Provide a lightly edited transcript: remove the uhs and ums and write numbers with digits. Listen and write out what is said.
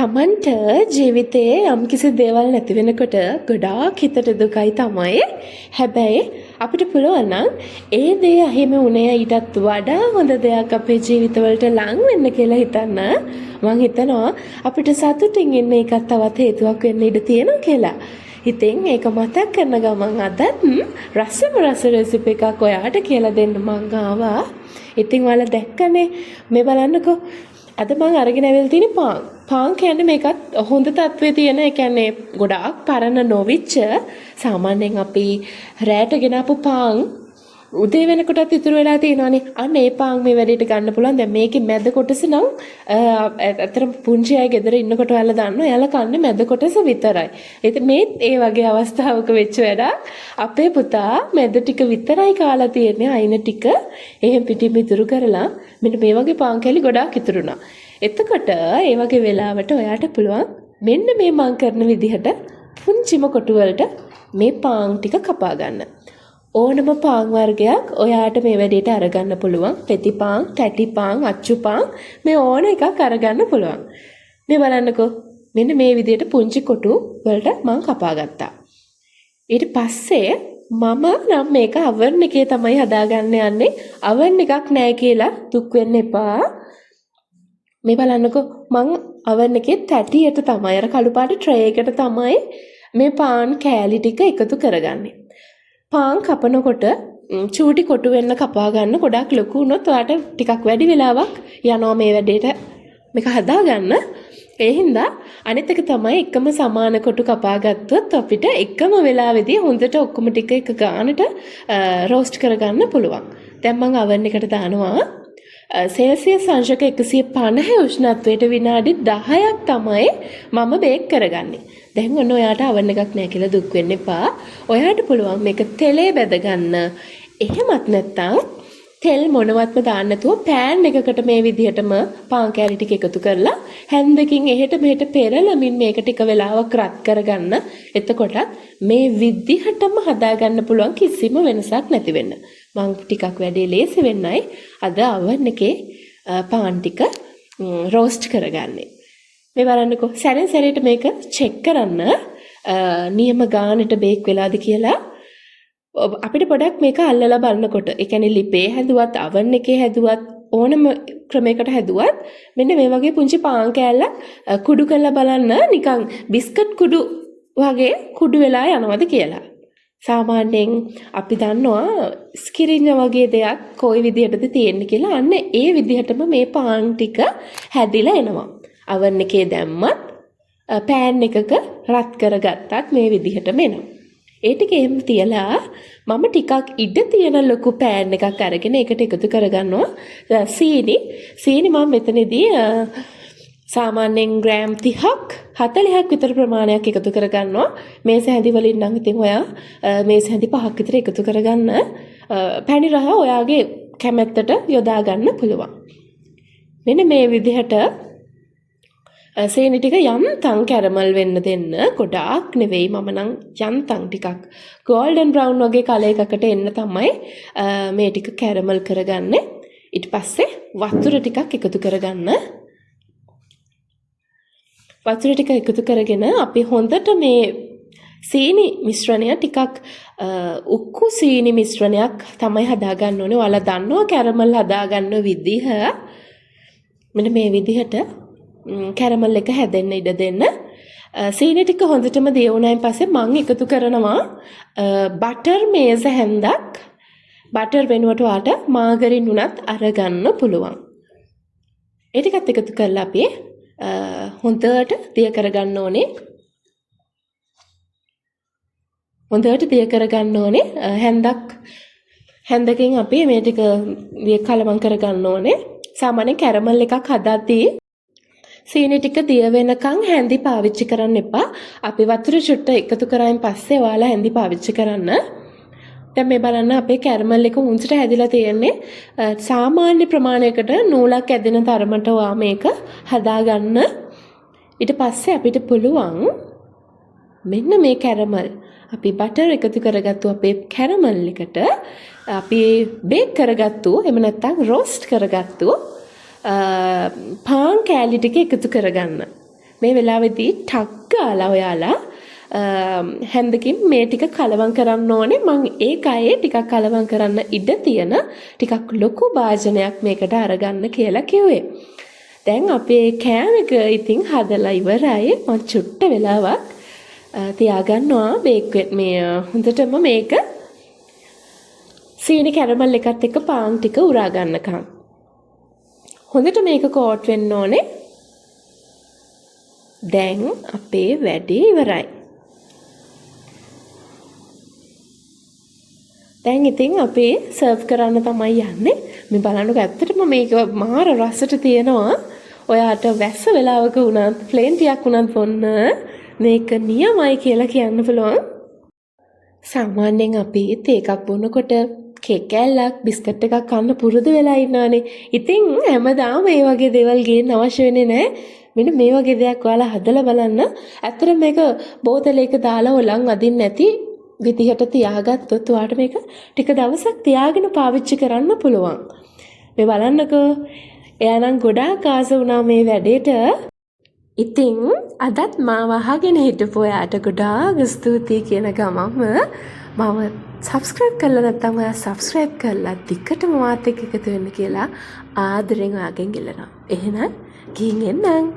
තමන්ට ජීවිතයේ යම්කිසි දේවල් නැති වෙනකොට ගොඩාක් හිතට දුකයි තමයි. හැබැයි අපිට පුළුවන් නම් ඒ දේ අහිමි වුණේ ඊටත් වඩා හොඳ දෙයක් අපේ ජීවිතවලට ලං වෙන්න කියලා හිතන්න. මං හිතනවා අපිට සතුටින් ඉන්න එකත් තවත් හේතුවක් වෙන්න ඉඩ තියෙනවා කියලා. ඉතින් ඒක මතක් කරන ගමන් අදත් රසම රස රෙසිපි එකක් ඔයාට කියලා දෙන්න මං ආවා. ඉතින් ඔයාලා දැක්කනේ මේ බලන්නකෝ. අද මම අරගෙන ඇවිල්ලා තියෙන පාන් කියන්නේ මේකත් හොඳ තත්ත්වයේ තියෙන. ඒ කියන්නේ ගොඩාක් පරණ නොවිච්ච සාමාන්‍යයෙන් අපි රැට ගෙනාපු පාන් උදේ වෙනකොටත් ඉතුරු වෙලා තියෙනවානේ. අන්න ඒ පාන් මේ වැඩේට ගන්න පුළුවන්. දැන් මේකේ මැද කොටස නම් අතර පුංචි අය ගෙදර ඉන්නකොට ඔයාලා දන්නවා එයාලා කන්නේ මැද කොටස විතරයි. ඉතින් මේ ඒ වගේ අවස්ථාවක වෙච්ච වැඩක්. අපේ පුතා මැද ටික විතරයි කාලා තියෙන්නේ. අයින ටික එහෙන් පිටින් ඉතුරු කරලා මෙන්න මේ වගේ පාන් කැලි ගොඩාක් ඉතුරුනා. එතකොට ඒ වගේ වෙලාවට ඔයාට පුළුවන් මෙන්න මේ මං කරන විදිහට පුංචිම කොටු වලට මේ පාන් ටික කපා ගන්න. ඕනම පාන් වර්ගයක් ඔයාට මේ වැඩේට අරගන්න පුළුවන්. පෙති පාන්, තැටි පාන්, අච්චු පාන් මේ ඕන එකක් අරගන්න පුළුවන්. මේ බලන්නකෝ. මෙන්න මේ විදිහට පුංචි කොටු වලට මම කපා ගත්තා. ඊට පස්සේ මම නම් මේක oven එකේ තමයි හදාගන්න යන්නේ. oven එකක් නැහැ කියලා දුක් වෙන්න එපා. මේ බලන්නකෝ මම oven එකේ තැටියට තමයි අර කළු පාට ට්‍රේ එකට තමයි මේ පාන් කෑලි ටික එකතු කරගන්නේ. පාන් කපනකොට චූටි කොටු වෙන්න කපා ගන්න. ගොඩක් ලොකු වුණොත් ඔයාට ටිකක් වැඩි වෙලාවක් යනවා මේ වැඩේට මේක හදාගන්න. ඒ හින්දා අනිත් එක තමයි එකම සමාන කොටු කපා ගත්තොත් අපිට එකම වෙලාවෙදී හොඳට ඔක්කොම ටික එක ගානට රෝස්ට් කරගන්න පුළුවන්. දැන් මම oven එකට දානවා සෙල්සියස් අංශක 150 උෂ්ණත්වයට විනාඩි 10ක් තමයි මම බේක් කරගන්නේ. දැන් ඔන්න ඔයාට oven එකක් නැහැ කියලා දුක් වෙන්න එපා. ඔයාට පුළුවන් මේක තෙලේ බැද ගන්න. එහෙමත් නැත්නම් තෙල් මොනවත්ම දාන්න නැතුව පෑන් එකකට මේ විදිහටම පාන් කෑලි ටික එකතු කරලා හැන්දකින් එහෙට මෙහෙට පෙරලමින් මේක ටික වෙලාවක් රත් කරගන්න. එතකොට මේ විදිහටම හදාගන්න පුළුවන් කිසිම වෙනසක් නැති වෙන්න. මම ටිකක් වැඩේ ලේසි වෙන්නයි අද oven එකේ පාන් ටික රෝස්ට් කරගන්නේ. මේ බලන්නකෝ සැරෙන් සැරේට මේක චෙක් කරන්න නියම ගානට බේක් වෙලාද කියලා. අපිට පොඩක් මේක අල්ලලා බලනකොට ඒ කියන්නේ ලිපේ හැදුවත් oven එකේ හැදුවත් ඕනම ක්‍රමයකට හැදුවත් මෙන්න මේ වගේ පුංචි පාන් කෑල්ලක් කුඩු කරලා බලන්න නිකන් බිස්කට් කුඩු වගේ කුඩු වෙලා යනවද කියලා. සාමාන්‍යයෙන් අපි දන්නවා ස්කිරිඤ්ඤ වගේ දෙයක් කොයි විදිහටද තියෙන්නේ කියලා. අන්න ඒ විදිහටම මේ පාන් ටික හැදිලා එනවා. oven එකේ දැම්මත් පෑන් එකක රත් කරගත්තත් මේ විදිහටම එනවා. ඒ ටික එහෙම තියලා මම ටිකක් ඉඩ තියෙන ලොකු පෑන් එකක් අරගෙන ඒකට එකතු කරගන්නවා සීනි මම මෙතනදී සාමාන්‍යයෙන් ග්‍රෑම් 30ක් 40ක් විතර ප්‍රමාණයක් එකතු කරගන්නවා. මේස හැඳි වලින් නම් ඉතින් ඔයා මේස හැඳි 5ක් විතර එකතු කරගන්න. පැණි රහ ඔයාගේ කැමැත්තට යොදා ගන්න පුළුවන්. මෙන්න මේ විදිහට සීනි ටික යන්තම් කැරමල් වෙන්න දෙන්න. ගොඩාක් නෙවෙයි මම නම් යන්තම් ටිකක් ගෝල්ඩන් බ්‍රවුන් වගේ කලර් එකකට එන්න තමයි මේ ටික කැරමල් කරගන්නේ. ඊට පස්සේ වතුර ටිකක් එකතු කරගන්න. වතුර ටික එකතු කරගෙන අපි හොඳට මේ සීනි මිශ්‍රණය ටිකක් උක්කු සීනි මිශ්‍රණයක් තමයි හදාගන්න ඕනේ. ඔයාලා දන්නවා කැරමල් හදාගන්න විදිහ. මෙන්න මේ විදිහට කැරමල් එක හැදෙන්න ඉඩ දෙන්න. සීනි ටික හොඳටම දියුණායින් පස්සේ මම එකතු කරනවා බටර් මේස හැන්දක්. බටර් වෙනුවට ඔයාට මාගරින් උනත් අරගන්න පුළුවන්. ඒ ටිකත් එකතු කරලා අපි හොඳට දිය කරගන්න ඕනේ. හොඳට දිය කරගන්න ඕනේ. හැන්දකින් අපි මේ ටික දිය කලවම් කරගන්න ඕනේ. සාමාන්‍ය කැරමල් එකක් හදද්දී සීනි ටික දිය වෙනකන් හැන්දි පාවිච්චි කරන්න එපා. අපි වතුර චුට්ට එකතු කරායින් පස්සේ ඔයාලා හැන්දි පාවිච්චි කරන්න. දැන් මේ බලන්න අපේ කැරමල් එක උන්සට හැදිලා තියෙන්නේ. සාමාන්‍ය ප්‍රමාණයකට නූලක් ඇදෙන තරමට ඔයා මේක හදාගන්න. ඊට පස්සේ අපිට පුළුවන් මෙන්න මේ කැරමල් අපි බටර් එකතු කරගත්තු අපේ කැරමල් එකට අපි බේක් කරගත්තු එහෙම නැත්නම් රෝස්ට් කරගත්තු පාන් කෑලි ටික එකතු කරගන්න. මේ වෙලාවේදී ටක් ගාලා ඔයාලා හැන්දකින් මේ ටික කලවම් කරන්න ඕනේ. මම ඒකයේ ටිකක් කලවම් කරන්න ඉඩ තියෙන ටිකක් ලොකු භාජනයක් මේකට අරගන්න කියලා කිව්වේ. දැන් අපේ කෑම එක ඉතින් හදලා ඉවරයි. මම චුට්ට වෙලාවක් තියාගන්නවා මේ හොඳටම මේක සීනි කැරමල් එකත් එක්ක පාන් ටික උරා ගන්නකම්. හොඳට මේක කෝට් වෙන්න ඕනේ. දැන් අපේ වැඩේ ඉවරයි. දැන් ඉතින් අපි සර්ව් කරන්න තමයි යන්නේ. මේ බලන්නකො ඇත්තටම මේක මාර රසට තියෙනවා. ඔයාට වැස්ස වෙලාවක වුණත් ප්ලේන් ටියක් වුණත් බොන්න මේක නියමයි කියලා කියන්න පුළුවන්. සාමාන්‍යයෙන් අපි තේ එකක් බොනකොට කේක් කෑල්ලක් බිස්කට් එකක් කන්න පුරුදු වෙලා ඉන්නානේ. ඉතින් හැමදාම මේ වගේ දේවල් ගේන්න අවශ්‍ය වෙන්නේ නැහැ. මෙන්න මේ වගේ දෙයක් ඔයාලා හදලා බලන්න. ඇත්තට මේක බෝතලයක දාලා ඔලන් අදින්න නැති විදිහට තියාගත්තොත් ඔයාට මේක ටික දවසක් තියාගෙන පාවිච්චි කරන්න පුළුවන්. මේ බලන්නකෝ. එයා නම් ගොඩාක් ආස වුණා මේ වැඩේට. ඉතින් අදත් මාව අහගෙන හිටපු ඔයාට ගොඩාක් ස්තුතියි කියන ගමන්ම මම සබ්ස්ක්‍රයිබ් කරලා නැත්නම් ඔයා සබ්ස්ක්‍රයිබ් කරලා ටිකටම මාත් එක්ක එකතු වෙන්න කියලා ආදරෙන් ඔයාගෙන් ඉල්ලනවා. එහෙනම් ගිහින් එන්නම්.